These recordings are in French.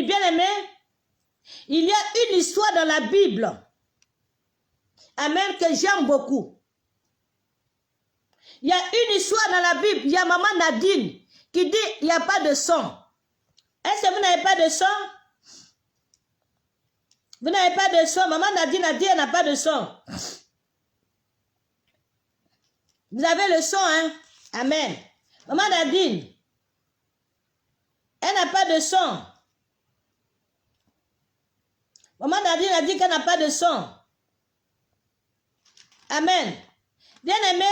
béni. Bien-aimé, il y a une histoire dans la Bible. Amen, que j'aime beaucoup. Il y a une histoire dans la Bible. Il y a maman Nadine qui dit il n'y a pas de sang. Est-ce que vous n'avez pas de sang? Vous n'avez pas de sang. Maman Nadine a dit elle n'a pas de sang. Vous avez le sang, hein? Amen. Maman Nadine, elle n'a pas de sang. Maman Nadine a dit qu'elle n'a pas de sang. Amen. Bien-aimé,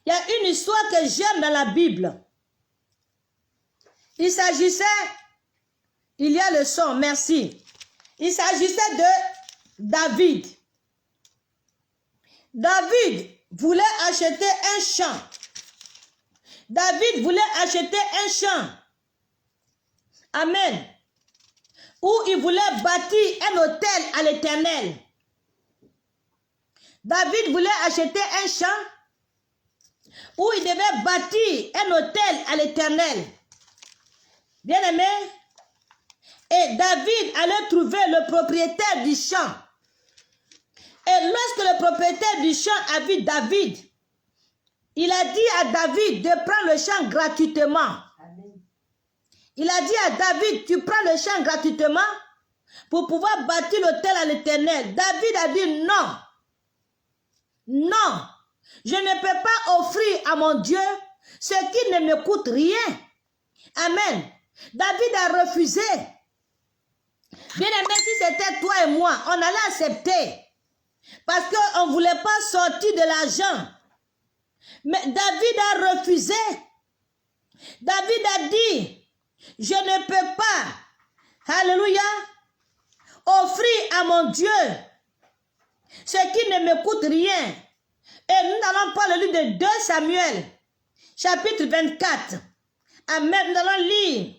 il y a une histoire que j'aime dans la Bible. Il s'agissait, il y a le sang, merci. Il s'agissait de David. David voulait acheter un champ. David voulait acheter un champ. Amen. Où il voulait bâtir un autel à l'Éternel. David voulait acheter un champ où il devait bâtir un autel à l'Éternel. Bien-aimé, et David allait trouver le propriétaire du champ. Et lorsque le propriétaire du champ a vu David, il a dit à David de prendre le champ gratuitement. Il a dit à David, tu prends le champ gratuitement pour pouvoir bâtir l'autel à l'Éternel. David a dit non. Non, je ne peux pas offrir à mon Dieu ce qui ne me coûte rien. Amen. David a refusé. Bien-aimé, si c'était toi et moi, on allait accepter. Parce qu'on ne voulait pas sortir de l'argent. Mais David a refusé. David a dit, je ne peux pas, alléluia, offrir à mon Dieu ce qui ne me coûte rien. Et nous allons prendre le livre de 2 Samuel, chapitre 24. Amen, nous allons lire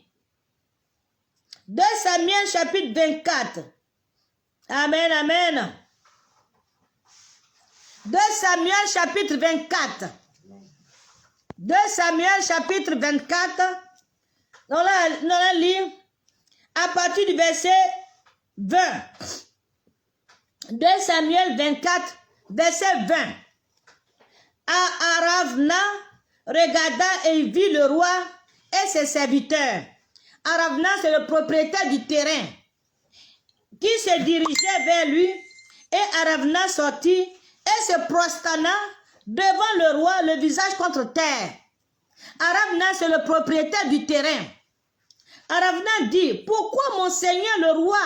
2 Samuel, chapitre 24. Amen, amen. 2 Samuel, chapitre 24. 2 Samuel, chapitre 24. Nous allons lire à partir du verset 20. 2 Samuel 24, verset 20. Aravna regarda et vit le roi et ses serviteurs. Aravna, c'est le propriétaire du terrain qui se dirigeait vers lui. Et Aravna sortit et se prosterna devant le roi, le visage contre terre. Aravna, c'est le propriétaire du terrain. Aravna dit, pourquoi mon seigneur le roi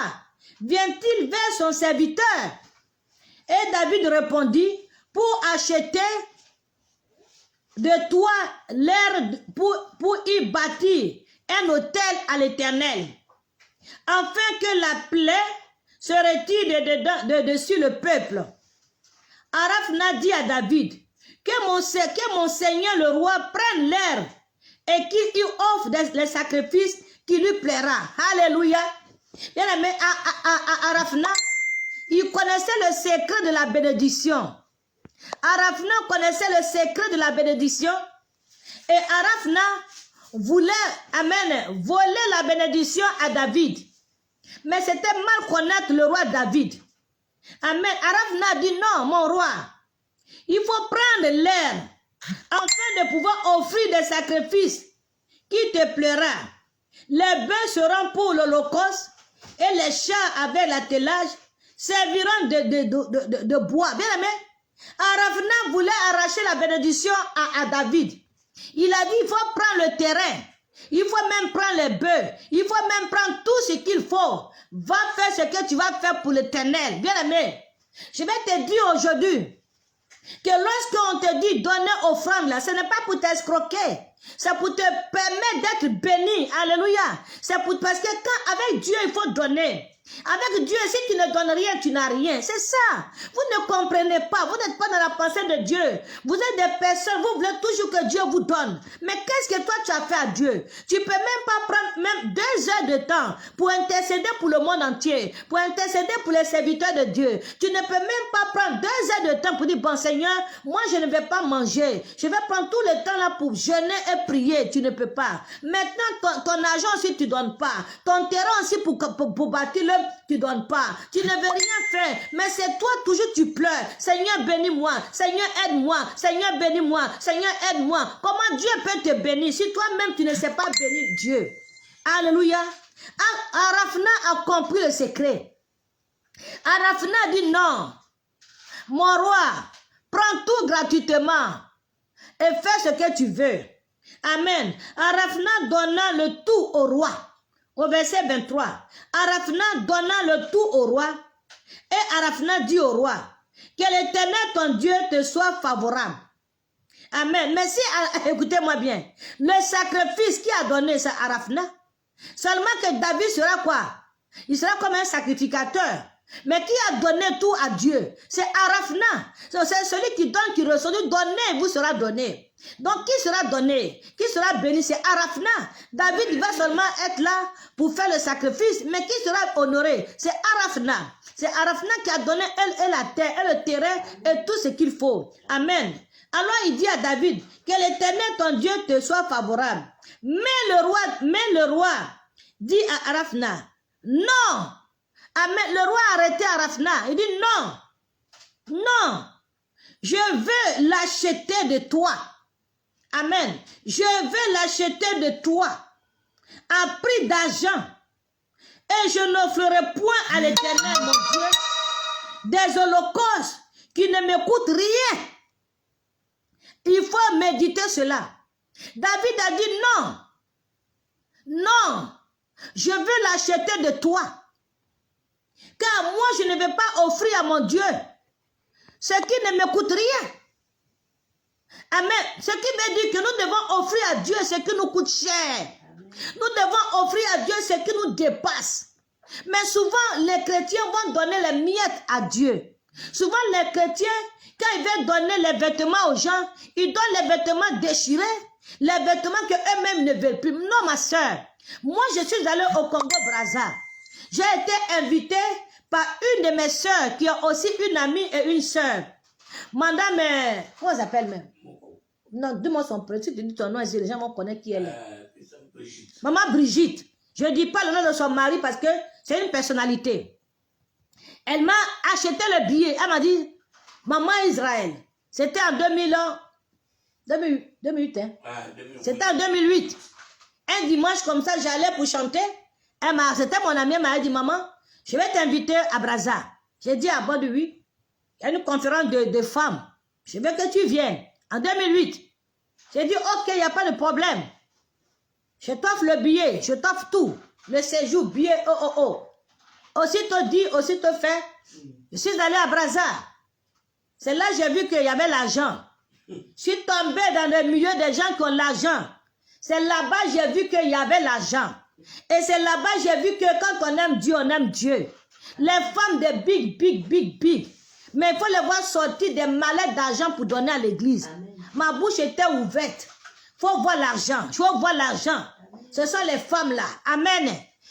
vient-il vers son serviteur? Et David répondit, pour acheter de toi l'air pour y bâtir un autel à l'Éternel, afin que la plaie se retire de dessus le peuple. Aravna dit à David, que mon seigneur le roi prenne l'air et qu'il y offre les sacrifices qui lui plaira. Alléluia. Bien-aimé, Aravna, il connaissait le secret de la bénédiction. Aravna connaissait le secret de la bénédiction. Et Aravna voulait, amen, voler la bénédiction à David. Mais c'était mal connaître le roi David. Amen. Aravna dit non, mon roi. Il faut prendre l'air afin de pouvoir offrir des sacrifices qui te plaira. Les bœufs seront pour l'holocauste et les chats avec l'attelage serviront de bois. Bien aimé, Aravna voulait arracher la bénédiction à David. Il a dit, il faut prendre le terrain. Il faut même prendre les bœufs. Il faut même prendre tout ce qu'il faut. Va faire ce que tu vas faire pour l'Éternel. Bien aimé, je vais te dire aujourd'hui que lorsqu'on te dit donner offrande là, ce n'est pas pour t'escroquer. C'est pour te permettre d'être béni. Alléluia. C'est parce que quand avec Dieu, il faut donner. Avec Dieu, si tu ne donnes rien, tu n'as rien. C'est ça. Vous ne comprenez pas. Vous n'êtes pas dans la pensée de Dieu. Vous êtes des personnes, vous voulez toujours que Dieu vous donne. Mais qu'est-ce que toi tu as fait à Dieu? Tu ne peux même pas prendre même 2 heures de temps pour intercéder pour le monde entier, pour intercéder pour les serviteurs de Dieu. Tu ne peux même pas prendre 2 heures de temps pour dire, bon Seigneur, moi je ne vais pas manger. Je vais prendre tout le temps là pour jeûner et prier. Tu ne peux pas. Maintenant, ton argent aussi, tu ne donnes pas. Ton terrain aussi pour bâtir le, tu ne donnes pas. Tu ne veux rien faire. Mais c'est toi, toujours tu pleures. Seigneur, bénis-moi. Seigneur, aide-moi. Seigneur, bénis-moi. Seigneur, aide-moi. Comment Dieu peut te bénir si toi-même tu ne sais pas bénir Dieu? Alléluia. Arafna a compris le secret. Arafna dit non. Mon roi, prends tout gratuitement et fais ce que tu veux. Amen. Arafna donna le tout au roi. Au verset 23. Arafna donna le tout au roi. Et Arafna dit au roi, que l'Éternel ton Dieu te soit favorable. Amen. Mais si, écoutez-moi bien, le sacrifice qui a donné, c'est Arafna. Seulement que David sera quoi? Il sera comme un sacrificateur. Mais qui a donné tout à Dieu? C'est Arafna. C'est celui qui donne, qui reçoit. Donnez, vous sera donné. Donc, qui sera donné? Qui sera béni? C'est Arafna. David va seulement être là pour faire le sacrifice. Mais qui sera honoré? C'est Arafna. C'est Arafna qui a donné elle la terre, et le terrain et tout ce qu'il faut. Amen. Alors il dit à David, que l'Éternel ton Dieu te soit favorable. Mais le roi dit à Arafna, non. Amen. Le roi a arrêté Arafna. Il dit non. Non. Je veux l'acheter de toi. Amen. Je veux l'acheter de toi à prix d'argent. Et je n'offrirai point à l'Éternel mon Dieu des holocaustes qui ne me coûtent rien. Il faut méditer cela. David a dit non. Non. Je veux l'acheter de toi. Car moi, je ne vais pas offrir à mon Dieu ce qui ne me coûte rien. Amen. Ce qui veut dire que nous devons offrir à Dieu ce qui nous coûte cher. Nous devons offrir à Dieu ce qui nous dépasse. Mais souvent, les chrétiens vont donner les miettes à Dieu. Souvent, les chrétiens, quand ils veulent donner les vêtements aux gens, ils donnent les vêtements déchirés, les vêtements qu'eux-mêmes ne veulent plus. Non, ma soeur. Moi, je suis allée au Congo-Brazza. J'ai été invitée par une de mes soeurs qui a aussi une amie et une soeur. Madame, comment elle s'appelle même? Non, dis-moi son prénom. Si tu dis ton nom, les gens vont connaître qui elle est. Brigitte. Maman Brigitte. Je ne dis pas le nom de son mari parce que c'est une personnalité. Elle m'a acheté le billet. Elle m'a dit, Maman Israël. C'était en 2008. Hein? C'était en 2008. Un dimanche comme ça, j'allais pour chanter. C'était mon amie, elle m'a dit, maman, je vais t'inviter à Brazza. J'ai dit à bon de oui. Il y a une conférence de femmes. Je veux que tu viennes. En 2008. J'ai dit, ok, il n'y a pas de problème. Je t'offre le billet, je t'offre tout. Le séjour, billet, Aussitôt dit, aussitôt fait. Je suis allé à Brazza. C'est là que j'ai vu qu'il y avait l'argent. Je suis tombé dans le milieu des gens qui ont l'argent. C'est là-bas que j'ai vu qu'il y avait l'argent. Et c'est là-bas que j'ai vu que quand on aime Dieu, on aime Dieu. Les femmes de big. Mais il faut les voir sortir des mallettes d'argent pour donner à l'église. Ma bouche était ouverte. Il faut voir l'argent. Il faut voir l'argent. Ce sont les femmes là. Amen.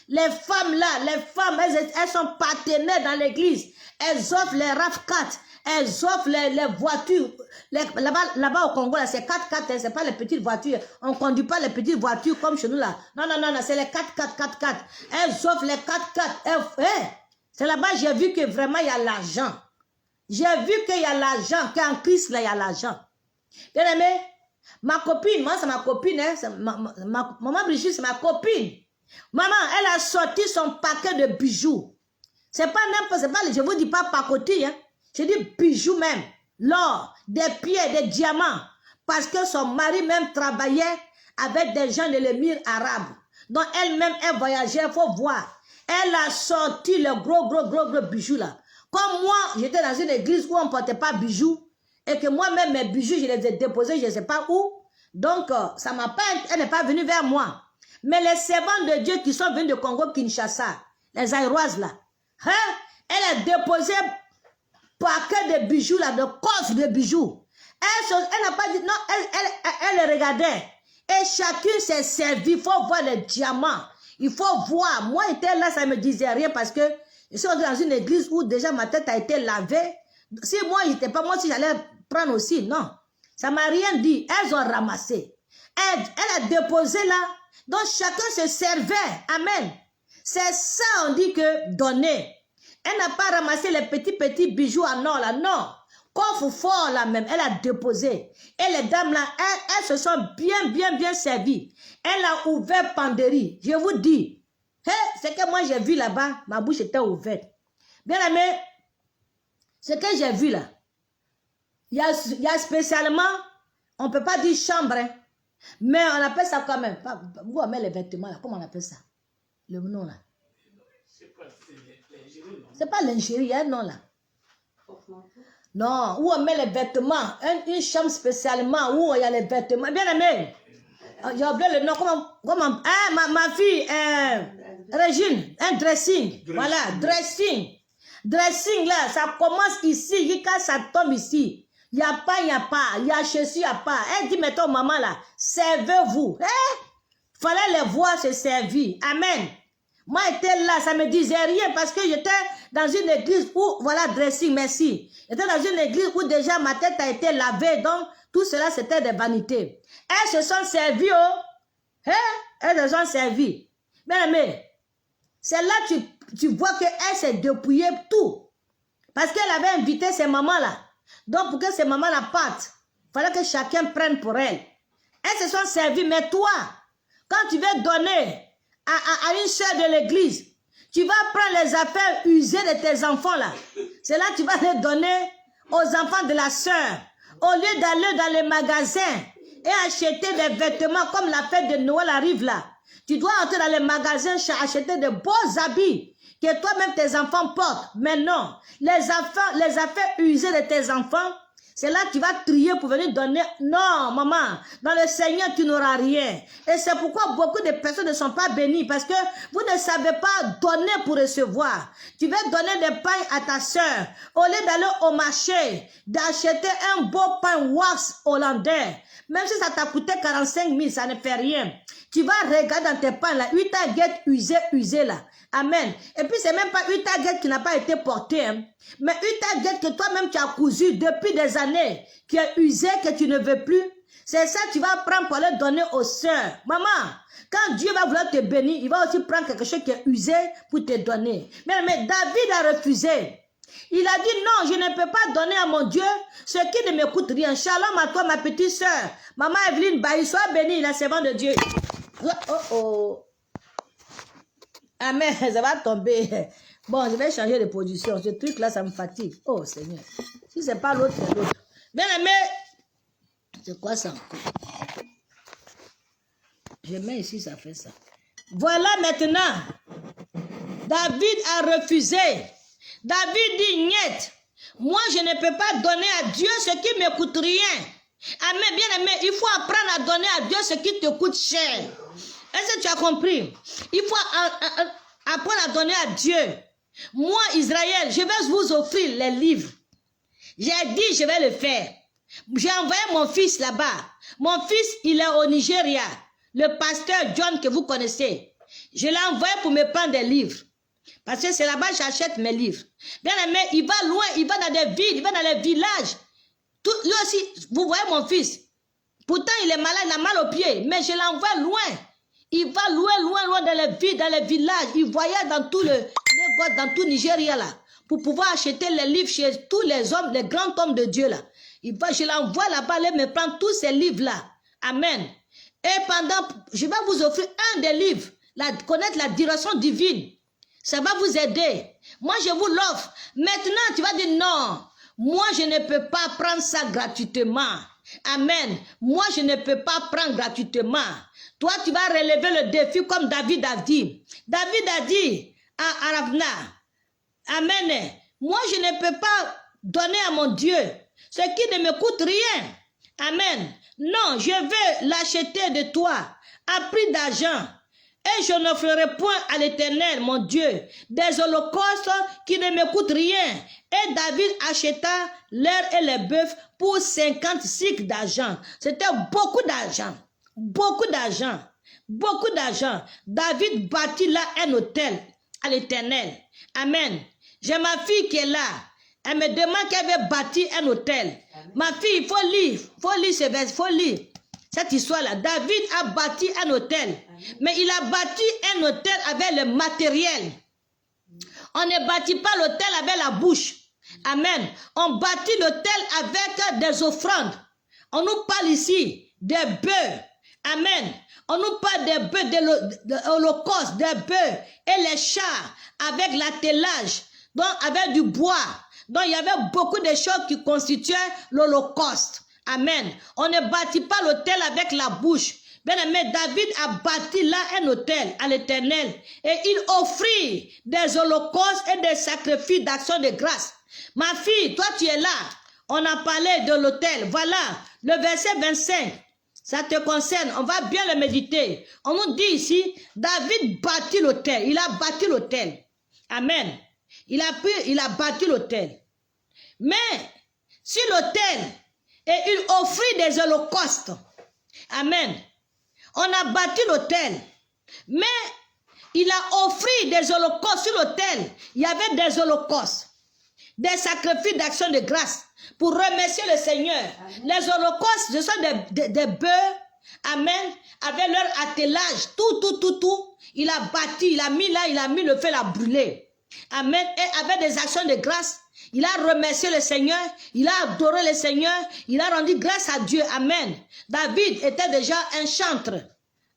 Les femmes là, les femmes, elles sont partenaires dans l'église. Elles offrent les RAV4. Elles offrent les voitures. Là-bas au Congo, c'est 4x4. C'est pas les petites voitures. On ne conduit pas les petites voitures comme chez nous là. Non, c'est les 4x4. Elles offrent les 4x4. C'est là-bas que j'ai vu que vraiment il y a l'argent. J'ai vu qu'il y a l'argent. Qu'en Christ là, il y a l'argent. Bien aimé, ma copine, moi c'est ma copine. Hein, maman Brigitte, c'est ma copine. Maman, elle a sorti son paquet de bijoux. C'est pas n'importe, c'est pas, je vous dis pas pacotille, hein. Je dis bijoux même. L'or, des pieds, des diamants. Parce que son mari même travaillait avec des gens de l'émir arabe. Donc elle-même, elle voyageait, il faut voir. Elle a sorti le gros bijoux là. Comme moi, j'étais dans une église où on ne portait pas bijoux. Et que moi-même, mes bijoux, je les ai déposés, je ne sais pas où. Donc, ça m'a pas, elle n'est pas venue vers moi. Mais les servants de Dieu qui sont venus de Congo-Kinshasa, les Aïroises là, hein, elle a déposé paquet de bijoux là, de coffres de bijoux. Elle n'a pas dit, non, elle regardait. Et chacune s'est servi, il faut voir les diamants. Il faut voir. Moi, j'étais là, ça ne me disait rien parce que je suis dans une église où déjà ma tête a été lavée. Si moi, je n'étais pas, moi aussi, j'allais prendre aussi. Non. Ça ne m'a rien dit. Elles ont ramassé. Elle a déposé là. Donc, chacun se servait. Amen. C'est ça, on dit que donner. Elle n'a pas ramassé les petits bijoux en or là. Non. Coffre fort là même. Elle a déposé. Et les dames là, elles se sont bien servies. Elle a ouvert penderie. Je vous dis. C'est que moi j'ai vu là-bas. Ma bouche était ouverte. Bien aimé. Ce que j'ai vu là. Il y a spécialement. On ne peut pas dire chambre. Hein, mais on appelle ça quand même. Vous on met les vêtements là. Comment on appelle ça? Le nom là. C'est pas lingerie. Il y a un nom là. Non, où on met les vêtements. Une chambre spécialement où il y a les vêtements. Bien aimé. J'ai oublié le nom. Comment ma fille, Régine, un dressing. Voilà, dressing. Dressing là, ça commence ici, jusqu'à ça tombe ici. Il n'y a pas, il y a chaussures, il n'y a pas. Elle dit, mettons, maman là, servez-vous. Fallait les voir se servir. Amen. Moi, j'étais là, ça ne me disait rien parce que j'étais dans une église où, voilà, dressing, merci. J'étais dans une église où déjà ma tête a été lavée, donc tout cela, c'était des vanités. Elles se sont servies, elles se sont servies. Bien aimé, c'est là que tu vois qu'elle s'est dépouillée tout. Parce qu'elle avait invité ses mamans-là. Donc, pour que ces mamans-là partent, il fallait que chacun prenne pour elle. Elles se sont servies, mais toi, quand tu veux donner à une sœur de l'église, tu vas prendre les affaires usées de tes enfants là. C'est là que tu vas les donner aux enfants de la sœur. Au lieu d'aller dans les magasins et acheter des vêtements comme la fête de Noël arrive là. Tu dois entrer dans les magasins acheter de beaux habits que toi-même tes enfants portent. Mais non, les affaires usées de tes enfants, c'est là que tu vas trier pour venir donner. Non, maman, dans le Seigneur, tu n'auras rien. Et c'est pourquoi beaucoup de personnes ne sont pas bénies. Parce que vous ne savez pas donner pour recevoir. Tu veux donner des pains à ta soeur. Au lieu d'aller au marché, d'acheter un beau pain wax hollandais. Même si ça t'a coûté 45 000, ça ne fait rien. Tu vas regarder dans tes pains là, 8 targets usés là. Amen. Et puis, c'est même pas une target qui n'a pas été portée, hein, mais une target que toi-même tu as cousu depuis des années, qui est usée, que tu ne veux plus. C'est ça que tu vas prendre pour aller donner aux sœurs. Maman, quand Dieu va vouloir te bénir, il va aussi prendre quelque chose qui est usé pour te donner. Mais David a refusé. Il a dit non, je ne peux pas donner à mon Dieu ce qui ne me coûte rien. Shalom à toi, ma petite sœur. Maman Evelyne Bailly, sois bénie, la servante de Dieu. Oh. Amen, ça va tomber. Bon, je vais changer de position. Ce truc-là, ça me fatigue. Oh, Seigneur. Si ce n'est pas l'autre, c'est l'autre. Bien aimé, c'est quoi ça encore? Je mets ici, ça fait ça. Voilà maintenant. David a refusé. David dit, niet. Moi, je ne peux pas donner à Dieu ce qui ne me coûte rien. Amen, bien aimé, il faut apprendre à donner à Dieu ce qui te coûte cher. Est-ce que tu as compris? Il faut apprendre à donner à Dieu. Moi, Israël, je vais vous offrir les livres. J'ai dit, je vais le faire. J'ai envoyé mon fils là-bas. Mon fils, il est au Nigeria. Le pasteur John que vous connaissez. Je l'ai envoyé pour me prendre des livres. Parce que c'est là-bas que j'achète mes livres. Bien aimé, il va loin, il va dans des villes, il va dans les villages. Lui aussi, vous voyez mon fils. Pourtant, il est malade, il a mal aux pieds. Mais je l'envoie loin. Il va loin dans les villes, dans les villages. Il voyage dans tout dans tout Nigeria là. Pour pouvoir acheter les livres chez tous les hommes, les grands hommes de Dieu là. Je l'envoie là-bas, il me prend tous ces livres là. Amen. Et je vais vous offrir un des livres. Connaître la direction divine. Ça va vous aider. Moi, je vous l'offre. Maintenant, tu vas dire non. Moi, je ne peux pas prendre ça gratuitement. Amen. Moi, je ne peux pas prendre gratuitement. Toi, tu vas relever le défi comme David a dit. David a dit à Aravna, amen, moi, je ne peux pas donner à mon Dieu ce qui ne me coûte rien. Amen. Non, je veux l'acheter de toi à prix d'argent. Et je n'offrirai point à l'Éternel, mon Dieu, des holocaustes qui ne me coûtent rien. Et David acheta l'air et les bœufs pour 50 cycles d'argent. C'était beaucoup d'argent. Beaucoup d'argent. beaucoup d'argent. David bâtit là un hôtel à l'Éternel. Amen. J'ai ma fille qui est là. Elle me demande qu'elle veut bâtir un hôtel. Amen. Ma fille, il faut lire ce verset, il faut lire cette histoire-là. David a bâti un hôtel. Amen. Mais il a bâti un hôtel avec le matériel. On ne bâtit pas l'hôtel avec la bouche. Amen. On bâtit l'hôtel avec des offrandes. On nous parle ici des bœufs. Amen. On nous parle des bœufs de l'Holocauste, des bœufs et les chars avec l'attelage, donc avec du bois. Donc il y avait beaucoup de choses qui constituaient l'Holocauste. Amen. On ne bâtit pas l'hôtel avec la bouche. Bien-aimé, David a bâti là un hôtel à l'Éternel et il offrit des holocaustes et des sacrifices d'action de grâce. Ma fille, toi tu es là. On a parlé de l'hôtel. Voilà, le verset 25. Ça te concerne. On va bien le méditer. On nous dit ici, David bâtit l'hôtel. Il a bâti l'hôtel. Amen. Il a bâti l'hôtel. Mais, sur l'hôtel, et il offrit des holocaustes. Amen. On a bâti l'hôtel. Mais, il a offert des holocaustes sur l'autel. Il y avait des holocaustes, des sacrifices d'action de grâce pour remercier le Seigneur. Amen. Les holocaustes, ce sont des bœufs, amen, avec leur attelage, tout. Il a bâti, il a mis là, il a mis le feu, il a brûlé. Amen. Et avec des actions de grâce, il a remercié le Seigneur, il a adoré le Seigneur, il a rendu grâce à Dieu. Amen. David était déjà un chantre.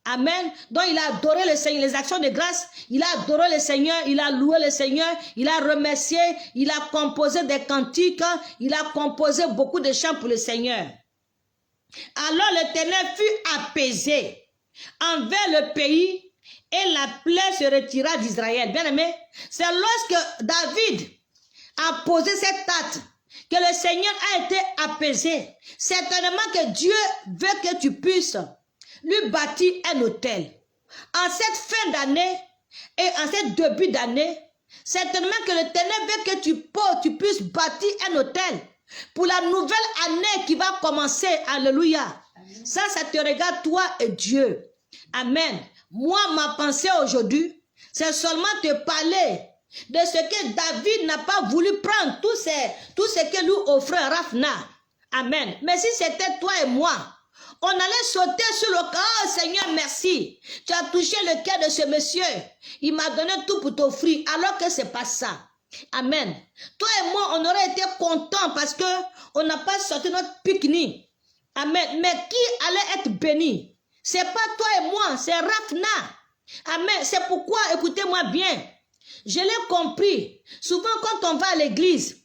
Amen. Donc il a adoré le Seigneur, les actions de grâce, il a adoré le Seigneur, il a loué le Seigneur, il a remercié, il a composé des cantiques, il a composé beaucoup de chants pour le Seigneur. Alors l'Éternel fut apaisé envers le pays et la plaie se retira d'Israël. Bien aimé, c'est lorsque David a posé cette acte que le Seigneur a été apaisé. Certainement que Dieu veut que tu puisses lui bâtir un hôtel. En cette fin d'année et en ce début d'année, certainement que l'Éternel veut que tu puisses bâtir un hôtel pour la nouvelle année qui va commencer. Alléluia. Amen. Ça te regarde toi et Dieu. Amen. Moi, ma pensée aujourd'hui, c'est seulement te parler de ce que David n'a pas voulu prendre, tout ce que lui offrait Raphna. Amen. Mais si c'était toi et moi, on allait sauter sur le cœur. Oh Seigneur, merci. Tu as touché le cœur de ce monsieur. Il m'a donné tout pour t'offrir, alors que c'est pas ça. Amen. Toi et moi, on aurait été contents parce que on n'a pas sorti notre pique-nique. Amen. Mais qui allait être béni? C'est pas toi et moi, c'est Raphna. Amen. C'est pourquoi, écoutez-moi bien, je l'ai compris. Souvent, quand on va à l'église,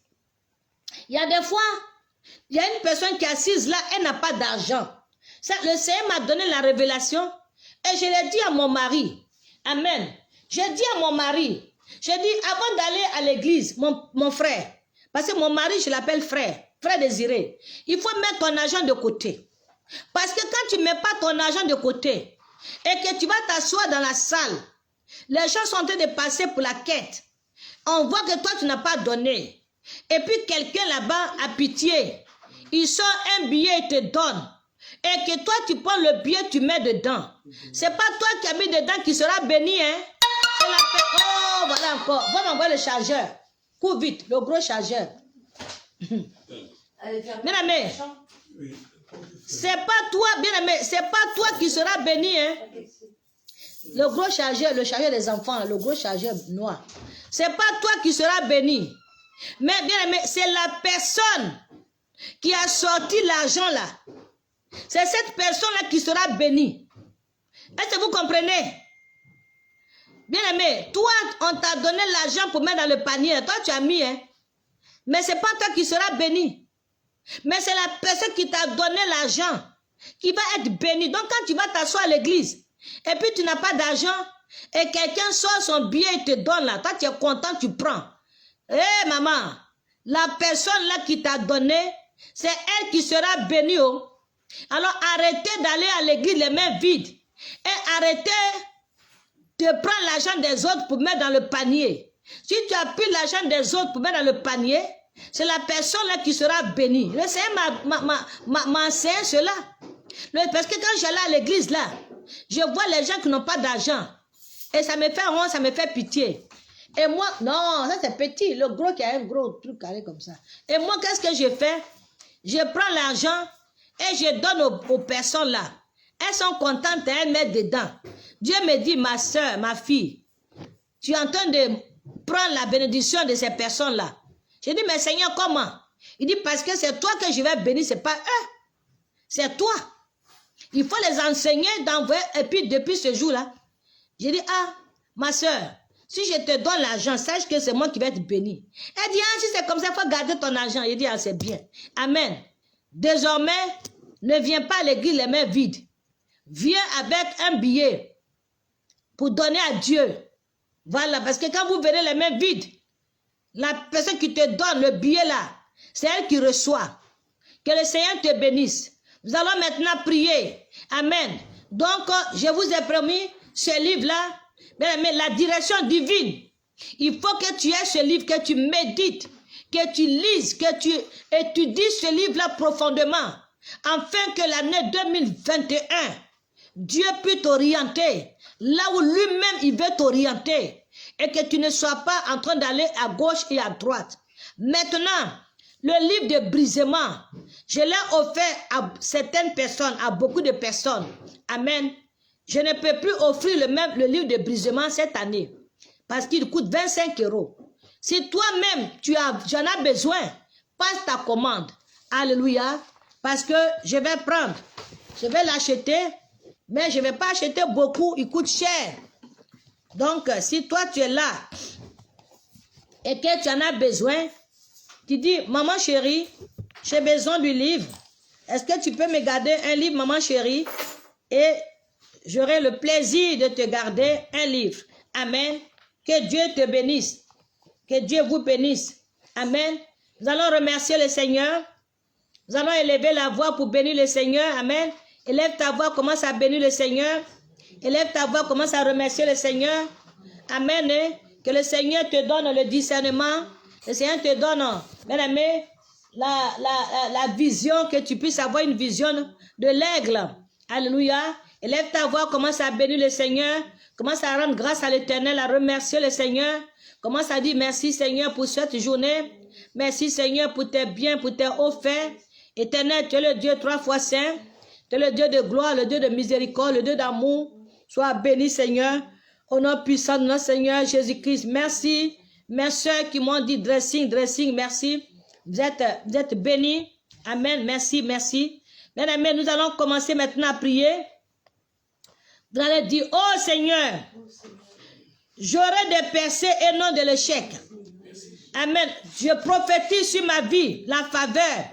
il y a des fois, il y a une personne qui est assise là, elle n'a pas d'argent. Le Seigneur m'a donné la révélation et je l'ai dit à mon mari. Amen. J'ai dit à mon mari, j'ai dit avant d'aller à l'église, mon frère, parce que mon mari, je l'appelle frère désiré, il faut mettre ton argent de côté. Parce que quand tu ne mets pas ton argent de côté et que tu vas t'asseoir dans la salle, les gens sont en train de passer pour la quête. On voit que toi, tu n'as pas donné. Et puis quelqu'un là-bas a pitié. Il sort un billet et te donne. Et que toi, tu prends le billet, tu mets dedans. C'est pas toi qui as mis dedans qui sera béni, hein. C'est la paix. Oh, voilà encore. Va m'envoyer le chargeur. Cours vite, le gros chargeur. Bien-aimé, c'est pas toi, bien-aimé, c'est pas toi qui sera béni, hein. Le gros chargeur, le chargeur des enfants, le gros chargeur noir. C'est pas toi qui sera béni. Mais bien-aimé, c'est la personne qui a sorti l'argent là. C'est cette personne-là qui sera bénie. Est-ce que vous comprenez? Bien-aimé, toi, on t'a donné l'argent pour mettre dans le panier. Toi, tu as mis, hein. Mais ce n'est pas toi qui sera béni. Mais c'est la personne qui t'a donné l'argent qui va être bénie. Donc, quand tu vas t'asseoir à l'église, et puis tu n'as pas d'argent, et quelqu'un sort son billet et te donne là, toi, tu es content, tu prends. Eh, maman, la personne là qui t'a donné, c'est elle qui sera bénie, oh. Alors arrêtez d'aller à l'église les mains vides et arrêtez de prendre l'argent des autres pour mettre dans le panier. Si tu as pris l'argent des autres pour mettre dans le panier, c'est la personne là qui sera bénie. Le Seigneur m'a enseigné cela. Parce que quand j'allais à l'église là, Je vois les gens qui n'ont pas d'argent. Et ça me fait honte, ça me fait pitié. Et moi, non, ça c'est petit. Le gros qui a un gros truc carré comme ça. Et moi, qu'est-ce que je fais? Je prends l'argent et je donne aux personnes là. Elles sont contentes, elles mettent dedans. Dieu me dit, ma soeur, ma fille, tu es en train de prendre la bénédiction de ces personnes-là. Je dis, mais Seigneur, comment? Il dit, parce que c'est toi que je vais bénir, c'est pas eux. C'est toi. Il faut les enseigner d'envoyer. Et puis, depuis ce jour-là, j'ai dit, ah, ma soeur, si je te donne l'argent, sache que c'est moi qui vais te bénir. Elle dit, ah, si c'est comme ça, il faut garder ton argent. Il dit, ah, c'est bien. Amen. Désormais, ne viens pas à l'église les mains vides. Viens avec un billet pour donner à Dieu. Voilà, parce que quand vous venez les mains vides, la personne qui te donne le billet là, c'est elle qui reçoit. Que le Seigneur te bénisse. Nous allons maintenant prier. Amen. Donc, je vous ai promis ce livre-là, mais la direction divine. Il faut que tu aies ce livre, que tu médites, que tu lises, que tu étudies ce livre-là profondément, afin que l'année 2021, Dieu puisse t'orienter là où lui-même il veut t'orienter et que tu ne sois pas en train d'aller à gauche et à droite. Maintenant, le livre de brisement, je l'ai offert à certaines personnes, à beaucoup de personnes. Amen. Je ne peux plus offrir le livre de brisement cette année parce qu'il coûte 25 €. Si toi-même tu en as besoin, passe ta commande. Alléluia. Parce que je vais prendre, je vais l'acheter, mais je ne vais pas acheter beaucoup, il coûte cher. Donc, si toi tu es là et que tu en as besoin, tu dis, maman chérie, j'ai besoin du livre. Est-ce que tu peux me garder un livre, maman chérie? Et j'aurai le plaisir de te garder un livre. Amen. Que Dieu te bénisse. Que Dieu vous bénisse. Amen. Nous allons remercier le Seigneur. Nous allons élever la voix pour bénir le Seigneur. Amen. Élève ta voix, commence à bénir le Seigneur. Élève ta voix, commence à remercier le Seigneur. Amen. Que le Seigneur te donne le discernement. Le Seigneur te donne, bien aimé, la vision, que tu puisses avoir une vision de l'aigle. Alléluia. Élève ta voix, commence à bénir le Seigneur. Commence à rendre grâce à l'Éternel, à remercier le Seigneur. Commence à dire merci Seigneur pour cette journée. Merci Seigneur pour tes biens, pour tes hauts faits. Éternel, tu es le Dieu 3 fois saint. Tu es le Dieu de gloire, le Dieu de miséricorde, le Dieu d'amour. Sois béni Seigneur. Au nom puissant de notre Seigneur Jésus-Christ. Merci. Mes soeurs qui m'ont dit dressing, merci. Vous êtes bénis. Amen. Merci. Bien aimé, nous allons commencer maintenant à prier. Vous allez dire, oh Seigneur, j'aurai des percées et non de l'échec. Amen. Je prophétise sur ma vie la faveur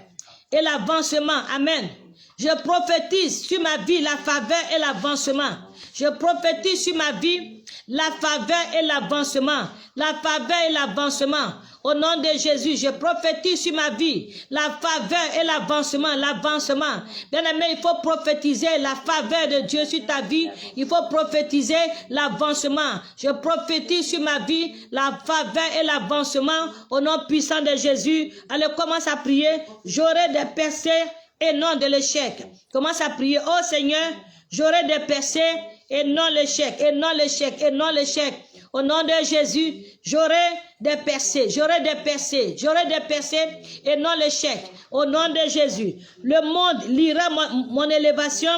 et l'avancement. Amen. Je prophétise sur ma vie la faveur et l'avancement. Je prophétise sur ma vie la faveur et l'avancement. La faveur et l'avancement. Au nom de Jésus, je prophétise sur ma vie la faveur et l'avancement. L'avancement. Bien aimé, il faut prophétiser la faveur de Dieu sur ta vie. Il faut prophétiser l'avancement. Je prophétise sur ma vie la faveur et l'avancement. Au nom puissant de Jésus. Allez, commence à prier. J'aurai des percées et non de l'échec. Commence à prier. Oh Seigneur, j'aurai des percées et non l'échec. Et non l'échec. Et non l'échec. Au nom de Jésus, j'aurai des percées, j'aurai des percées et non l'échec. Au nom de Jésus, le monde lira mon élévation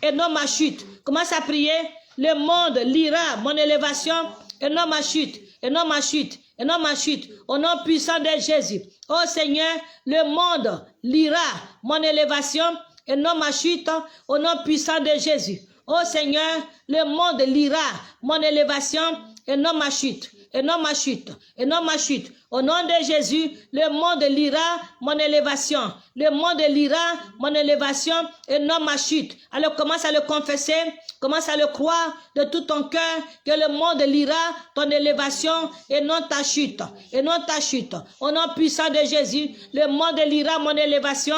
et non ma chute. Commence à prier. Le monde lira mon élévation et non ma chute, et non ma chute, et non ma chute. Au nom puissant de Jésus. Oh Seigneur, le monde lira mon élévation et non ma chute. Au nom puissant de Jésus. Oh Seigneur, le monde lira mon élévation et non ma chute, et non ma chute, et non ma chute. Au nom de Jésus, le monde lira mon élévation. Le monde lira mon élévation et non ma chute. Alors commence à le confesser, commence à le croire de tout ton cœur que le monde lira ton élévation et non ta chute, et non ta chute. Au nom puissant de Jésus, le monde lira mon élévation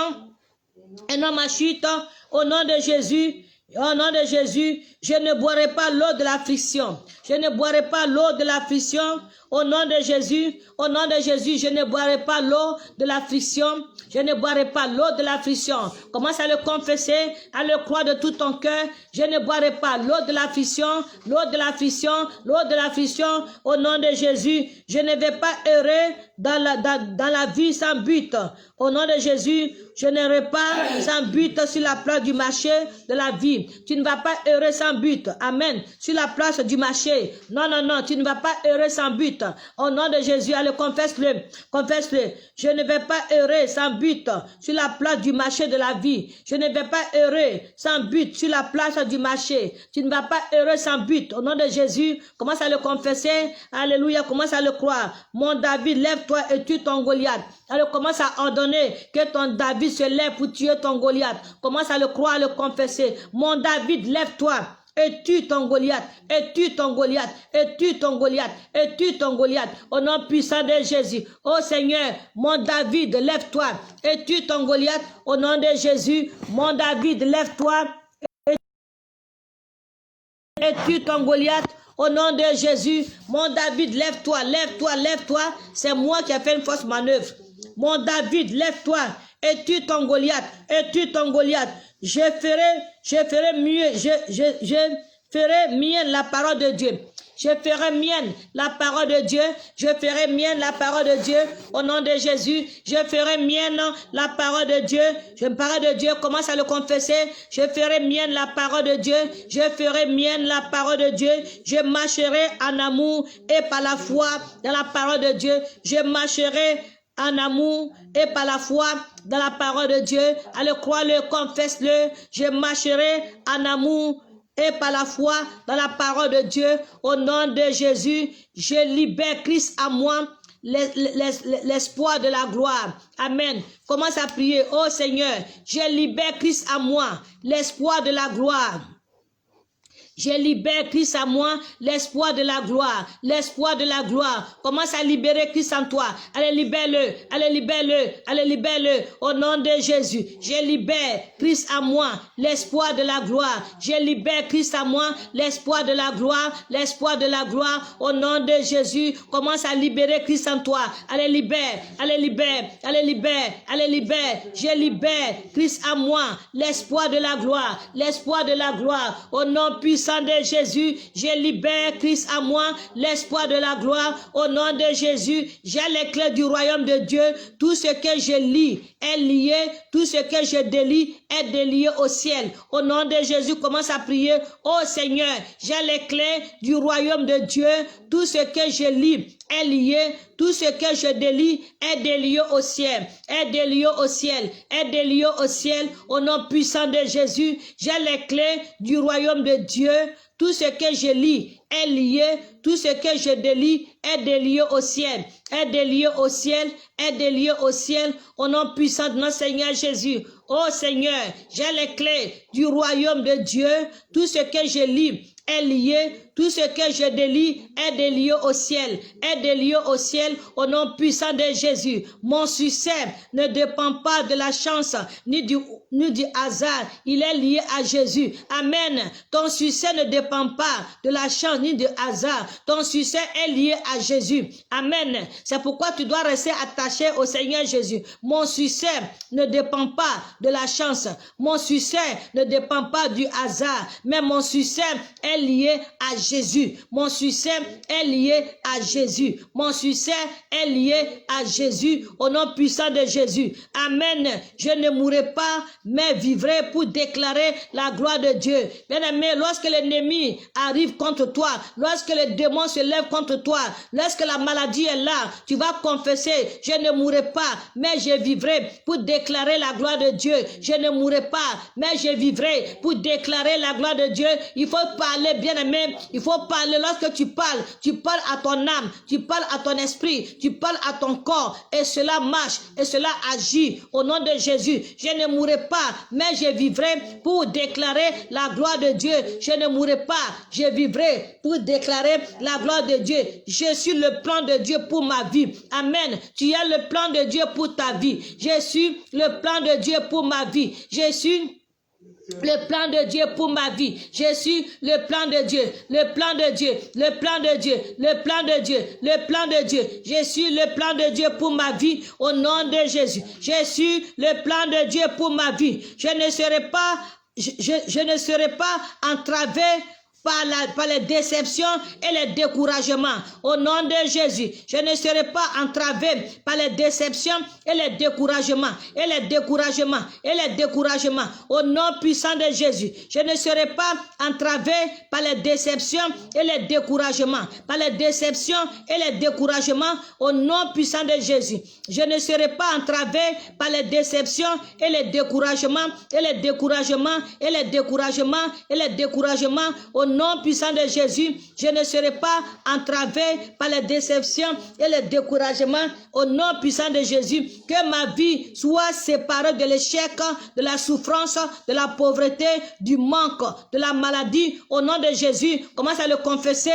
et non ma chute. Au nom de Jésus, Au nom de Jésus, je ne boirai pas l'eau de l'affliction. Je ne boirai pas l'eau de l'affliction. Au nom de Jésus, je ne boirai pas l'eau de l'affliction. Je ne boirai pas l'eau de l'affliction. Commence à le confesser, à le croire de tout ton cœur. Je ne boirai pas l'eau de l'affliction, l'eau de l'affliction, l'eau de l'affliction. Au nom de Jésus, je ne vais pas errer dans la vie sans but. Au nom de Jésus, je n'errai pas sans but sur la place du marché de la vie. Tu ne vas pas errer sans but. Amen. Sur la place du marché. Non, non, non, tu ne vas pas errer sans but. Au nom de Jésus, allez, confesse-le. Confesse-le. Je ne vais pas errer sans but sur la place du marché de la vie. Je ne vais pas errer sans but sur la place du marché. Tu ne vas pas errer sans but. Au nom de Jésus, commence à le confesser. Alléluia, commence à le croire. Mon David, lève-toi et tue ton Goliath. Alors commence à ordonner que ton David se lève pour tuer ton Goliath. Commence à le croire, à le confesser. Mon David, lève-toi et tue ton Goliath, et tue ton Goliath, et tue ton Goliath, et tue ton Goliath. Au nom puissant de Jésus. Oh Seigneur, mon David, lève-toi et tue ton Goliath. Au nom de Jésus, mon David, lève-toi et tue ton Goliath. Au nom de Jésus, mon David, lève-toi, lève-toi, lève-toi. C'est moi qui ai fait une fausse manœuvre. Mon David, lève-toi et tue ton Goliath, et tue ton Goliath. Je ferai mienne la parole de Dieu. Je ferai mienne la parole de Dieu. Je ferai mienne la parole de Dieu. Au nom de Jésus, je ferai mienne la parole de Dieu. Je me parle de Dieu, commence à le confesser. Je ferai mienne la parole de Dieu. Je ferai mienne la parole de Dieu. Je marcherai en amour et par la foi dans la parole de Dieu. Je marcherai en amour et par la foi dans la parole de Dieu. Allez, crois-le, confesse-le. Je marcherai en amour et par la foi dans la parole de Dieu. Au nom de Jésus, je libère Christ à moi, l'espoir de la gloire. Amen. Commence à prier. Oh Seigneur, je libère Christ à moi, l'espoir de la gloire. Je libère Christ à moi, l'espoir de la gloire, l'espoir de la gloire. Commence à libérer Christ en toi. Allez, libère-le, allez, libère-le, allez, libère-le. Au nom de Jésus, je libère Christ à moi, l'espoir de la gloire. Je libère Christ à moi, l'espoir de la gloire, l'espoir de la gloire. Au nom de Jésus, commence à libérer Christ en toi. Allez, libère, allez, libère, allez, libère, allez, libère. Je libère Christ à moi, l'espoir de la gloire, l'espoir de la gloire. Au nom puissant de Jésus, je libère Christ à moi, l'espoir de la gloire. Au nom de Jésus, j'ai les clés du royaume de Dieu. Tout ce que je lis est lié, tout ce que je délie est délié au ciel. Au nom de Jésus, commence à prier. Oh Seigneur, j'ai les clés du royaume de Dieu. Tout ce que je lis est lié, tout ce que je délie est délié au ciel, est délié au ciel, est délié au ciel. Au nom puissant de Jésus, j'ai les clés du royaume de Dieu. Tout ce que je lis est lié, tout ce que je délie est délié au ciel, est délié au ciel, est délié au ciel. Au nom puissant de notre Seigneur Jésus. Oh Seigneur, j'ai les clés du royaume de Dieu. Tout ce que je lis est lié, tout ce que je délie est délié au ciel, est délié au ciel. Au nom puissant de Jésus. Mon succès ne dépend pas de la chance ni du hasard, il est lié à Jésus. Amen. Ton succès ne dépend pas de la chance ni du hasard, ton succès est lié à Jésus. Amen. C'est pourquoi tu dois rester attaché au Seigneur Jésus. Mon succès ne dépend pas de la chance, mon succès ne dépend pas du hasard, mais mon succès est lié à Jésus. Mon succès est lié à Jésus. Mon succès est lié à Jésus. Au nom puissant de Jésus. Amen. Je ne mourrai pas, mais vivrai pour déclarer la gloire de Dieu. Bien-aimé, lorsque l'ennemi arrive contre toi, lorsque les démons se lèvent contre toi, lorsque la maladie est là, tu vas confesser, je ne mourrai pas, mais je vivrai pour déclarer la gloire de Dieu. Je ne mourrai pas, mais je vivrai pour déclarer la gloire de Dieu. Il faut parler, bien-aimé, il faut parler. Lorsque tu parles à ton âme, tu parles à ton esprit, tu parles à ton corps, et cela marche, et cela agit au nom de Jésus. Je ne mourrai pas, mais je vivrai pour déclarer la gloire de Dieu. Je ne mourrai pas, je vivrai pour déclarer la gloire de Dieu. Je suis le plan de Dieu pour ma vie. Amen. Tu as le plan de Dieu pour ta vie. Je suis le plan de Dieu pour ma vie. Je suis Le plan de Dieu pour ma vie. Je suis le plan de Dieu. Le plan de Dieu. Le plan de Dieu. Le plan de Dieu. Le plan de Dieu. Je suis le plan de Dieu pour ma vie au nom de Jésus. Je suis le plan de Dieu pour ma vie. Je ne serai pas entravé par les déceptions et les découragements. Au nom de Jésus, je ne serai pas entravé par les déceptions et les découragements. Et les découragements. Et les découragements. Au nom puissant de Jésus, je ne serai pas entravé par les déceptions et les découragements. Par les déceptions et les découragements. Au nom puissant de Jésus, je ne serai pas entravé par les déceptions et les découragements. Et les découragements. Et les découragements. Et les découragements. Au nom puissant de Jésus, je ne serai pas entravé par les déceptions et les découragements. Au nom puissant de Jésus, que ma vie soit séparée de l'échec, de la souffrance, de la pauvreté, du manque, de la maladie. Au nom de Jésus, commence à le confesser.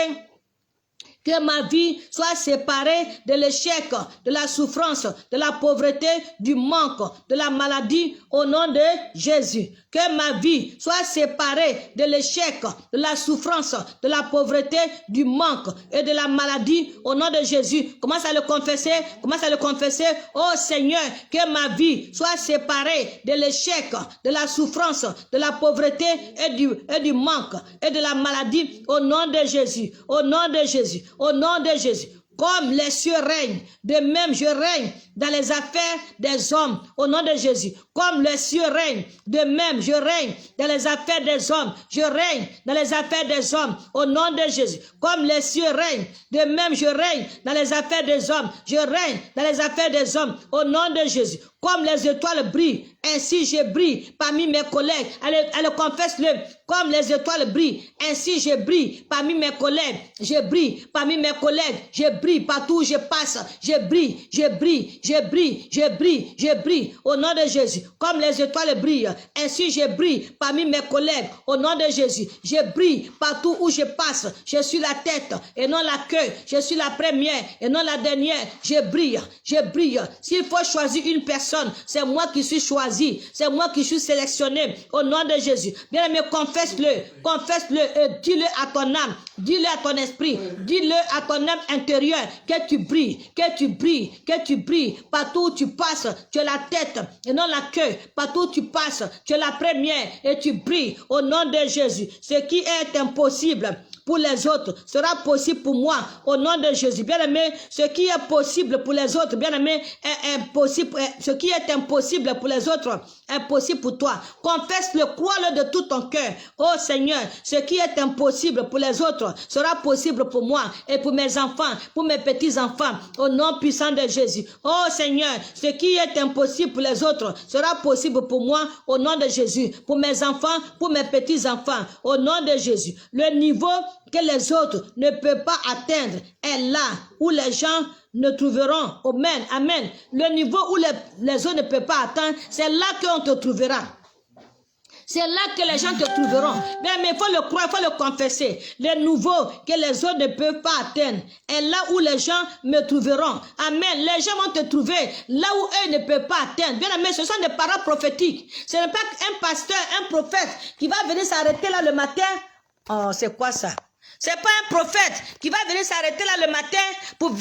Que ma vie soit séparée de l'échec, de la souffrance, de la pauvreté, du manque, de la maladie, au nom de Jésus. Que ma vie soit séparée de l'échec, de la souffrance, de la pauvreté, du manque et de la maladie, au nom de Jésus. Commence à le confesser, commence à le confesser. Oh Seigneur, que ma vie soit séparée de l'échec, de la souffrance, de la pauvreté et du manque et de la maladie, au nom de Jésus. Au nom de Jésus. Au nom de Jésus. Comme les cieux règnent, de même je règne dans les affaires des hommes, au nom de Jésus. Comme les cieux règnent, de même je règne dans les affaires des hommes. Je règne dans les affaires des hommes, au nom de Jésus. Comme les cieux règnent, de même je règne dans les affaires des hommes. Je règne dans les affaires des hommes, au nom de Jésus. Comme les étoiles brillent, ainsi je brille parmi mes collègues. Allez, confesse-le. Comme les étoiles brillent, ainsi je brille parmi mes collègues. Je brille parmi mes collègues. Je brille partout où je passe. Je brille, je brille, je brille, je brille, je brille. Au nom de Jésus. Comme les étoiles brillent, ainsi je brille parmi mes collègues. Au nom de Jésus. Je brille partout où je passe. Je suis la tête et non la queue. Je suis la première et non la dernière. Je brille, je brille. S'il faut choisir une personne, c'est moi qui suis choisi. C'est moi qui suis sélectionné. Au nom de Jésus. Bien aimé, confesse-le. Confesse-le et dis-le à ton âme. Dis-le à ton esprit. Dis-le à ton âme intérieure que tu brilles. Que tu brilles. Que tu brilles. Partout où tu passes, tu es la tête et non la queue. Partout où tu passes, tu es la première et tu brilles. Au nom de Jésus. Ce qui est impossible pour les autres sera possible pour moi, au nom de Jésus. Bien aimé, ce qui est possible pour les autres, bien aimé, est impossible. Ce qui est impossible pour les autres est possible pour toi. Confesse-le, crois-le de tout ton cœur. Oh Seigneur, ce qui est impossible pour les autres sera possible pour moi et pour mes enfants, pour mes petits-enfants, au nom puissant de Jésus. Oh Seigneur, ce qui est impossible pour les autres sera possible pour moi, au nom de Jésus. Pour mes enfants, pour mes petits-enfants, au nom de Jésus. Le niveau que les autres ne peuvent pas atteindre est là où les gens ne trouveront. Amen, amen. Le niveau où les autres ne peuvent pas atteindre, c'est là qu'on te trouvera. C'est là que les gens te trouveront. Mais il faut le croire, il faut le confesser. Le nouveau que les autres ne peuvent pas atteindre est là où les gens me trouveront. Amen. Les gens vont te trouver là où eux ne peuvent pas atteindre. Bien aimé, ce sont des paroles prophétiques. Ce n'est pas un pasteur, un prophète qui va venir s'arrêter là le matin. Oh, c'est quoi ça? C'est pas un prophète qui va venir s'arrêter là le matin pour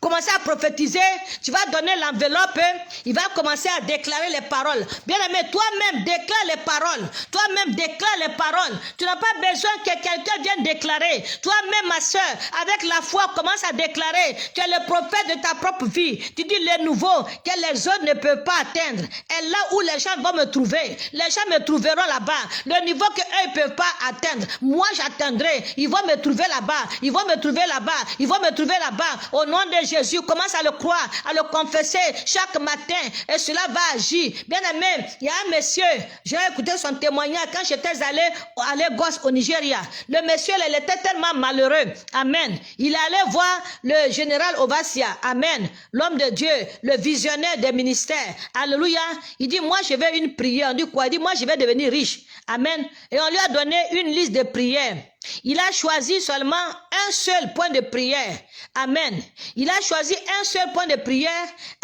commencer à prophétiser. Tu vas donner l'enveloppe, il va commencer à déclarer les paroles. Bien aimé, toi-même déclare les paroles. Toi-même déclare les paroles. Tu n'as pas besoin que quelqu'un vienne déclarer. Toi-même, ma soeur, avec la foi, commence à déclarer. Tu es le prophète de ta propre vie. Tu dis le nouveau que les autres ne peuvent pas atteindre. Et là où les gens vont me trouver, les gens me trouveront là-bas. Le niveau qu'eux ne peuvent pas atteindre, moi j'atteindrai. Ils vont me trouver là-bas, ils vont me trouver là-bas, ils vont me trouver là-bas. Au nom de Jésus, commence à le croire, à le confesser chaque matin et cela va agir. Bien aimé, il y a un monsieur, j'ai écouté son témoignage quand j'étais allé à Lagos au Nigeria. Le monsieur, il était tellement malheureux. Amen. Il allait voir le général Ovasia. Amen. L'homme de Dieu, le visionnaire des ministères. Alléluia. Il dit, moi je veux une prière. On dit quoi? Il dit, moi je vais devenir riche. Amen. Et on lui a donné une liste de prières. Il a choisi seulement un seul point de prière. Amen. Il a choisi un seul point de prière.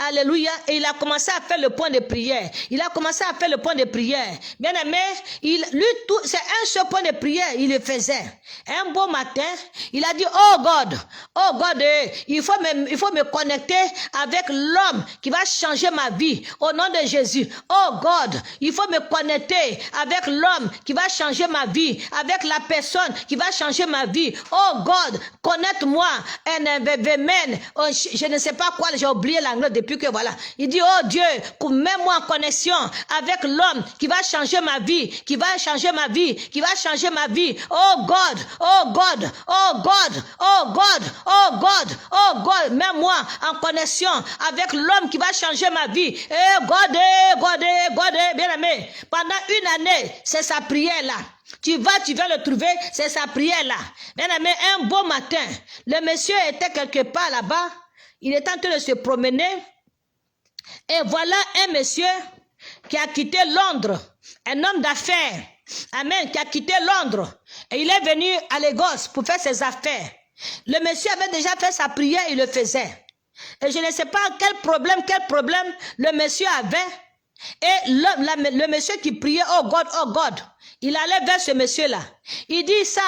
Alléluia. Et il a commencé à faire le point de prière. Il a commencé à faire le point de prière. Bien aimé, c'est un seul point de prière, il le faisait. Un beau matin, il a dit, oh God, il faut me connecter avec l'homme qui va changer ma vie. Au nom de Jésus. Oh God, il faut me connecter avec l'homme qui va changer ma vie. Avec la personne qui va changer ma vie. Oh God, connecte-moi. Je ne sais pas quoi, j'ai oublié l'anglais depuis que voilà. Il dit, oh Dieu, mets-moi en connexion avec l'homme qui va changer ma vie, qui va changer ma vie, qui va changer ma vie. Oh God, oh God, oh God, oh God, oh God, oh God, mets-moi en connexion avec l'homme qui va changer ma vie. God, bien aimé, pendant une année, c'est sa prière là. Tu vas le trouver, c'est sa prière là. Bien aimé, un beau matin, le monsieur était quelque part là-bas, il était en train de se promener, et voilà un monsieur qui a quitté Londres, un homme d'affaires, amen, qui a quitté Londres, et il est venu à Lagos pour faire ses affaires. Le monsieur avait déjà fait sa prière, il le faisait. Et je ne sais pas quel problème le monsieur avait. Et le monsieur qui priait, oh God, il allait vers ce monsieur-là. Il dit, ça,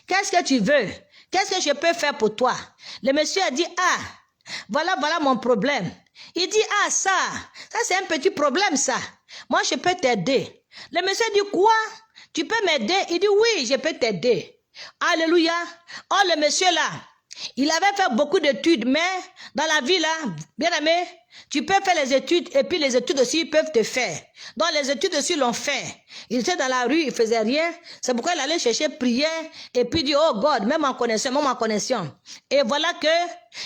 qu'est-ce que tu veux? Qu'est-ce que je peux faire pour toi? Le monsieur a dit, ah, voilà mon problème. Il dit, ah, ça c'est un petit problème, ça. Moi, je peux t'aider. Le monsieur dit, quoi? Tu peux m'aider? Il dit, oui, je peux t'aider. Alléluia. Oh, le monsieur là, il avait fait beaucoup d'études, mais dans la vie là, bien aimé, tu peux faire les études et puis les études aussi peuvent te faire. Donc les études aussi l'ont fait. Il était dans la rue, il faisait rien. C'est pourquoi il allait chercher prière et puis dit, oh God, même en connexion. Et voilà que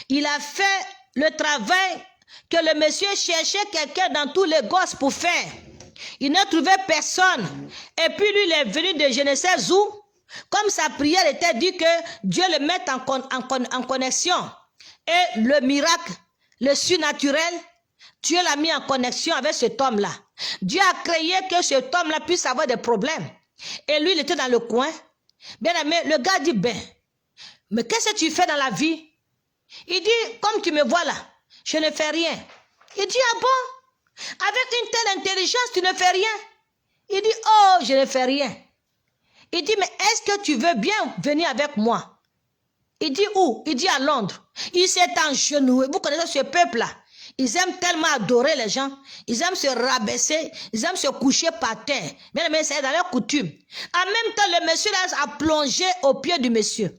il a fait le travail que le monsieur cherchait quelqu'un dans tous les gosses pour faire. Il n'a trouvé personne. Et puis lui, il est venu de je ne sais où. Comme sa prière était dit que Dieu le mette en connexion. Et le miracle, le surnaturel, Dieu l'a mis en connexion avec cet homme-là. Dieu a créé que cet homme-là puisse avoir des problèmes. Et lui, il était dans le coin. Bien aimé, le gars dit, ben, mais qu'est-ce que tu fais dans la vie? Il dit, comme tu me vois là, je ne fais rien. Il dit, ah bon? Avec une telle intelligence, tu ne fais rien? Il dit, oh, je ne fais rien. Il dit, mais est-ce que tu veux bien venir avec moi? Il dit où? Il dit à Londres. Il s'est engenoué. Vous connaissez ce peuple-là. Ils aiment tellement adorer les gens. Ils aiment se rabaisser. Ils aiment se coucher par terre. Bien aimé, c'est dans leur coutume. En même temps, le monsieur là a plongé au pied du monsieur.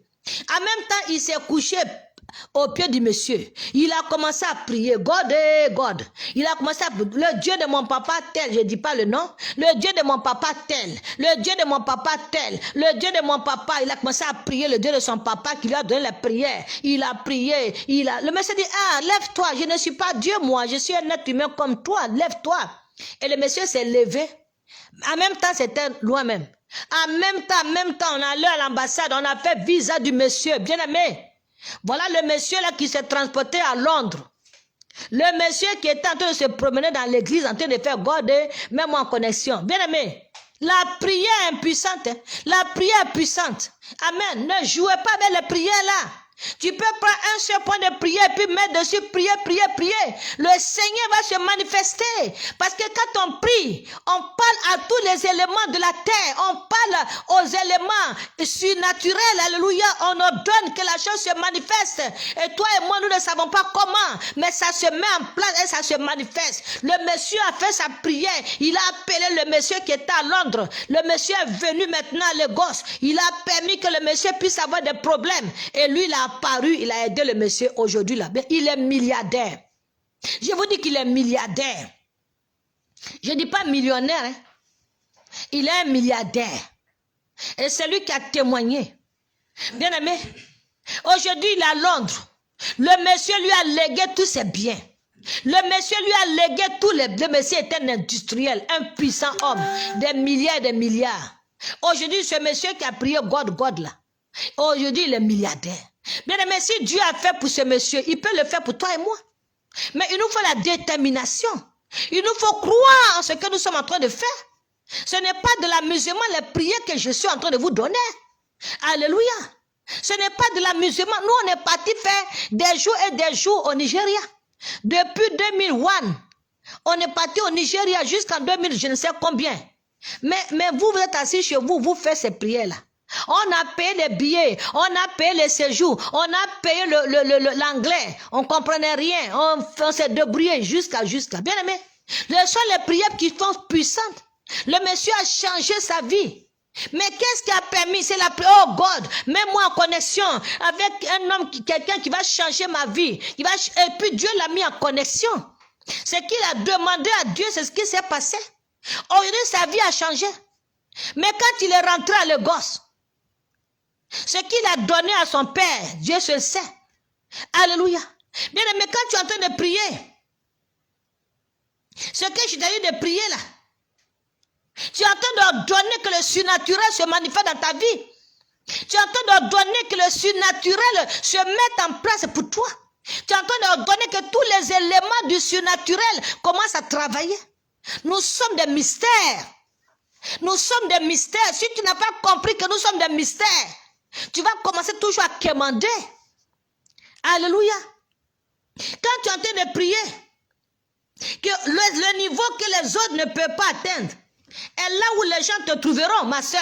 En même temps, il s'est couché au pied du monsieur. Il a commencé à prier. God. Il a commencé à prier. Le Dieu de mon papa tel, je ne dis pas le nom. Le Dieu de mon papa tel. Le Dieu de mon papa tel. Le Dieu de mon papa. Il a commencé à prier le Dieu de son papa qui lui a donné la prière. Il a prié. Le monsieur dit, ah, lève-toi. Je ne suis pas Dieu, moi. Je suis un être humain comme toi. Lève-toi. Et le monsieur s'est levé. En même temps, c'était loin même. En même temps, on allait à l'ambassade. On a fait visa du monsieur. Bien aimé. Voilà le monsieur là qui s'est transporté à Londres. Le monsieur qui était en train de se promener dans l'église, en train de faire God, même en connexion. Bien aimé, la prière est puissante. La prière est puissante. Amen. Ne jouez pas avec les prières là. Tu peux prendre un seul point de prière et puis mettre dessus, prier. Le Seigneur va se manifester. Parce que quand on prie, on parle à tous les éléments de la terre. On parle aux éléments surnaturels. Alléluia. On ordonne que la chose se manifeste. Et toi et moi, nous ne savons pas comment. Mais ça se met en place et ça se manifeste. Le monsieur a fait sa prière. Il a appelé le monsieur qui était à Londres. Le monsieur est venu maintenant à Lagos. Il a permis que le monsieur puisse avoir des problèmes. Et lui, il a apparu, il a aidé le monsieur aujourd'hui là. Il est milliardaire. Je vous dis qu'il est milliardaire. Je ne dis pas millionnaire. Hein. Il est un milliardaire. Et c'est lui qui a témoigné. Bien aimé. Aujourd'hui, il est à Londres. Le monsieur lui a légué tous ses biens. Le monsieur lui a légué tous les... Le monsieur est un industriel, un puissant homme. Des milliards et des milliards. Aujourd'hui, ce monsieur qui a prié God là. Aujourd'hui, il est milliardaire. Bien aimé, si Dieu a fait pour ce monsieur, il peut le faire pour toi et moi. Mais il nous faut la détermination. Il nous faut croire en ce que nous sommes en train de faire. Ce n'est pas de l'amusement, les prières que je suis en train de vous donner. Alléluia. Ce n'est pas de l'amusement. Nous, on est parti faire des jours et des jours au Nigeria. Depuis 2001, on est parti au Nigeria jusqu'en 2000, je ne sais combien. Mais vous, vous êtes assis chez vous, vous faites ces prières-là. On a payé les billets, on a payé les séjours, on a payé l'anglais, on ne comprenait rien, on s'est débrouillé jusqu'à. Bien aimé, ce sont les prières qui sont puissantes. Le monsieur a changé sa vie. Mais qu'est-ce qui a permis? C'est la prière. Oh God, mets-moi en connexion avec un homme, quelqu'un qui va changer ma vie. Et puis Dieu l'a mis en connexion. Ce qu'il a demandé à Dieu, c'est ce qui s'est passé. Aujourd'hui, sa vie a changé. Mais quand il est rentré à Lagos, ce qu'il a donné à son père, Dieu se le sait. Alléluia. Bien aimé, quand tu es en train de prier, ce que je t'ai dit de prier là, tu es en train de donner que le surnaturel se manifeste dans ta vie. Tu es en train de donner que le surnaturel se mette en place pour toi. Tu es en train de donner que tous les éléments du surnaturel commencent à travailler. Nous sommes des mystères. Nous sommes des mystères. Si tu n'as pas compris que nous sommes des mystères, tu vas commencer toujours à quémander. Alléluia. Quand tu es en train de prier, que le niveau que les autres ne peuvent pas atteindre, et là où les gens te trouveront, ma soeur,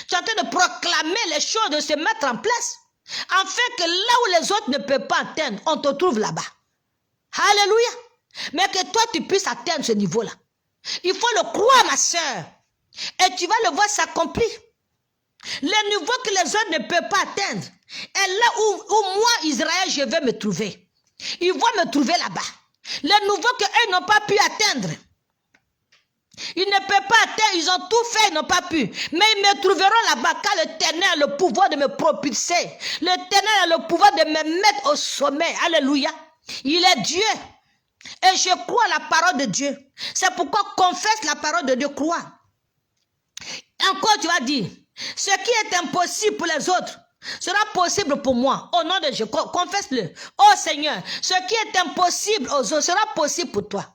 tu es en train de proclamer les choses, de se mettre en place, afin que là où les autres ne peuvent pas atteindre, on te trouve là-bas. Alléluia. Mais que toi, tu puisses atteindre ce niveau-là. Il faut le croire, ma soeur. Et tu vas le voir s'accomplir. Le niveau que les autres ne peuvent pas atteindre. Et là où moi, Israël, je vais me trouver. Ils vont me trouver là-bas. Le niveau qu'eux n'ont pas pu atteindre. Ils ne peuvent pas atteindre, ils ont tout fait, ils n'ont pas pu. Mais ils me trouveront là-bas car l'Éternel a le pouvoir de me propulser. L'Éternel a le pouvoir de me mettre au sommet. Alléluia. Il est Dieu. Et je crois à la parole de Dieu. C'est pourquoi confesse la parole de Dieu, crois. Encore tu vas dire, ce qui est impossible pour les autres sera possible pour moi. Au nom de Dieu, confesse-le. Oh Seigneur, ce qui est impossible aux autres sera possible pour toi.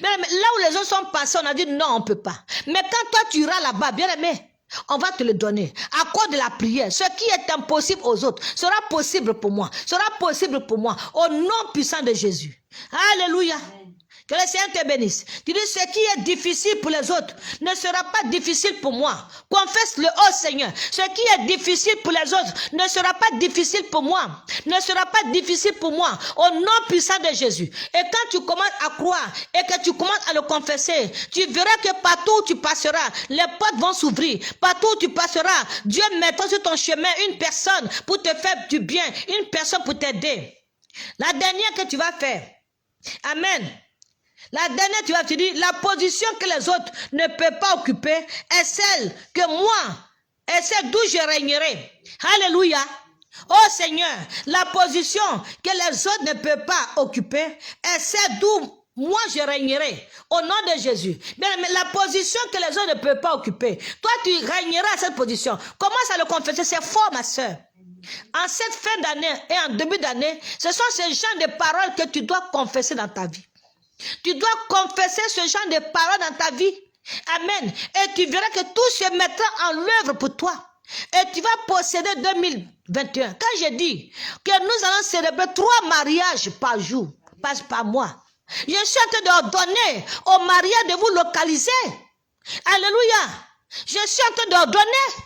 Mais là où les autres sont passés, on a dit non, on ne peut pas. Mais quand toi tu iras là-bas, bien aimé, on va te le donner. À cause de la prière, ce qui est impossible aux autres sera possible pour moi. Sera possible pour moi. Au nom puissant de Jésus. Alléluia. Que le Seigneur te bénisse. Tu dis, ce qui est difficile pour les autres ne sera pas difficile pour moi. Confesse-le, oh Seigneur. Ce qui est difficile pour les autres ne sera pas difficile pour moi. Ne sera pas difficile pour moi. Au nom puissant de Jésus. Et quand tu commences à croire et que tu commences à le confesser, tu verras que partout où tu passeras, les portes vont s'ouvrir. Partout où tu passeras, Dieu mettra sur ton chemin une personne pour te faire du bien. Une personne pour t'aider. La dernière que tu vas faire. Amen. La dernière, tu vas te dire, la position que les autres ne peuvent pas occuper est celle que moi, est celle d'où je régnerai. Alléluia. Oh Seigneur, la position que les autres ne peuvent pas occuper est celle d'où moi je régnerai. Au nom de Jésus. Mais la position que les autres ne peuvent pas occuper, toi tu régneras à cette position. Commence à le confesser, c'est fort ma soeur. En cette fin d'année et en début d'année, ce sont ces genres de paroles que tu dois confesser dans ta vie. Tu dois confesser ce genre de paroles dans ta vie. Amen. Et tu verras que tout se mettra en œuvre pour toi. Et tu vas posséder 2021. Quand je dis que nous allons célébrer 3 mariages par jour, par mois, je suis en train de donner aux mariés de vous localiser. Alléluia. Je suis en train d'ordonner.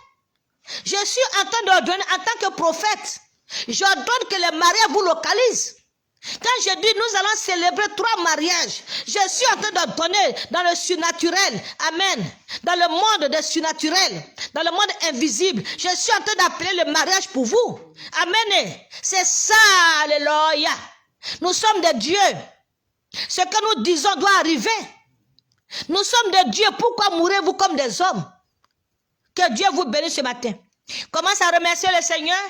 Je suis en train d'ordonner en tant que prophète. J'ordonne que les mariés vous localisent. Quand je dis nous allons célébrer 3 mariages, je suis en train de donner dans le surnaturel, amen, dans le monde des surnaturels, dans le monde invisible, je suis en train d'appeler le mariage pour vous, amen, c'est ça, alléluia, nous sommes des dieux, ce que nous disons doit arriver, nous sommes des dieux, pourquoi mourrez-vous comme des hommes? Que Dieu vous bénisse ce matin. Commence à remercier le Seigneur.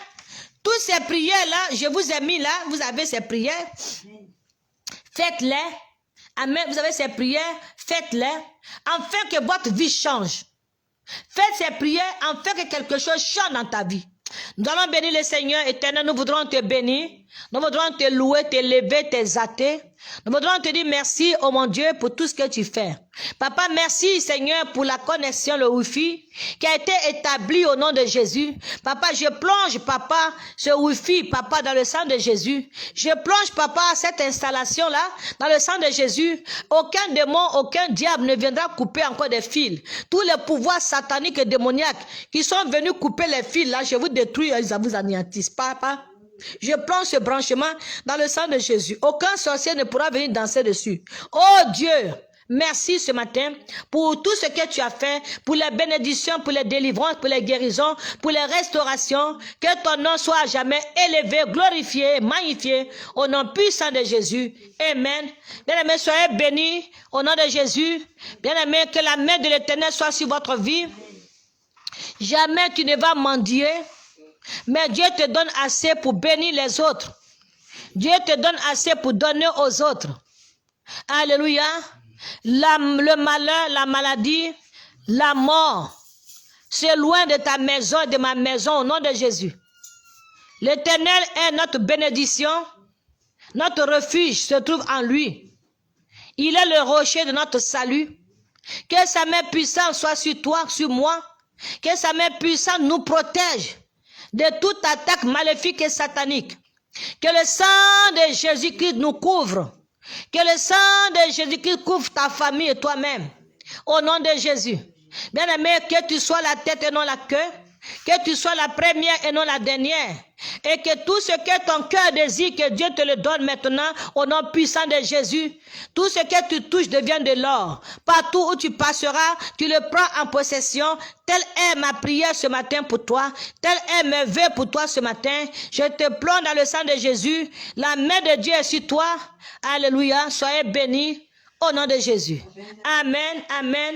Toutes ces prières-là, je vous ai mis là, vous avez ces prières, faites-les, amen, vous avez ces prières, faites-les, afin que votre vie change. Faites ces prières, afin que quelque chose change dans ta vie. Nous allons bénir le Seigneur éternel, nous voudrons te bénir, nous voudrons te louer, te lever, t'exalter. Nous voudrons te dire merci, oh mon Dieu, pour tout ce que tu fais. Papa, merci, Seigneur, pour la connexion, le Wi-Fi, qui a été établi au nom de Jésus. Papa, je plonge, Papa, ce Wi-Fi, Papa, dans le sang de Jésus. Je plonge, Papa, cette installation-là, dans le sang de Jésus. Aucun démon, aucun diable ne viendra couper encore des fils. Tous les pouvoirs sataniques et démoniaques qui sont venus couper les fils, là, je vous détruis, ils vous anéantissent, Papa. Je plonge ce branchement dans le sang de Jésus. Aucun sorcier ne pourra venir danser dessus. Oh Dieu, merci ce matin pour tout ce que tu as fait, pour les bénédictions, pour les délivrances, pour les guérisons, pour les restaurations. Que ton nom soit à jamais élevé, glorifié, magnifié au nom puissant de Jésus. Amen. Bien-aimés, soyez bénis au nom de Jésus. Bien-aimés, que la main de l'Éternel soit sur votre vie. Jamais tu ne vas mendier. Mais Dieu te donne assez pour bénir les autres. Dieu te donne assez pour donner aux autres. Alléluia. Le malheur, la maladie, la mort, c'est loin de ta maison et de ma maison au nom de Jésus. L'Éternel est notre bénédiction. Notre refuge se trouve en lui. Il est le rocher de notre salut. Que sa main puissante soit sur toi, sur moi. Que sa main puissante nous protège de toute attaque maléfique et satanique. Que le sang de Jésus-Christ nous couvre. Que le sang de Jésus-Christ couvre ta famille et toi-même. Au nom de Jésus. Bien-aimé, que tu sois la tête et non la queue. Que tu sois la première et non la dernière. Et que tout ce que ton cœur désire, que Dieu te le donne maintenant au nom puissant de Jésus. Tout ce que tu touches devient de l'or. Partout où tu passeras, tu le prends en possession. Telle est ma prière ce matin pour toi. Tel est mes vœux pour toi ce matin. Je te plonge dans le sang de Jésus. La main de Dieu est sur toi. Alléluia. Soyez bénis au nom de Jésus. Amen. Amen.